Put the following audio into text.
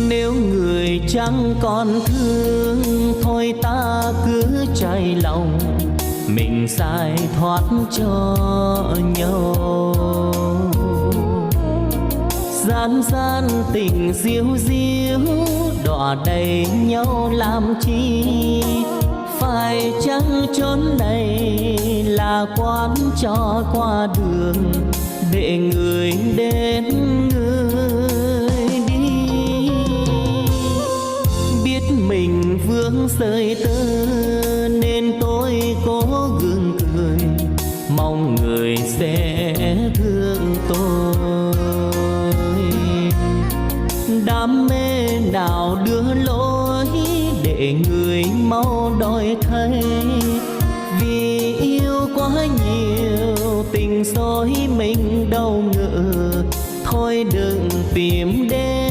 Nếu người chẳng còn thương, thôi ta cứ trải lòng, mình giải thoát cho nhau. Gian gian tình diêu diêu, đọa đầy nhau làm chi? Phải chăng chốn này là quán trò qua đường, để người đến người đi? Biết mình vướng rơi tơ nên tôi cố gượng cười, mong người sẽ thương tôi. Đam mê nào đưa lối để người mau đổi thay, vì yêu quá nhiều tình dối mình đâu ngờ. Thôi đừng tìm đến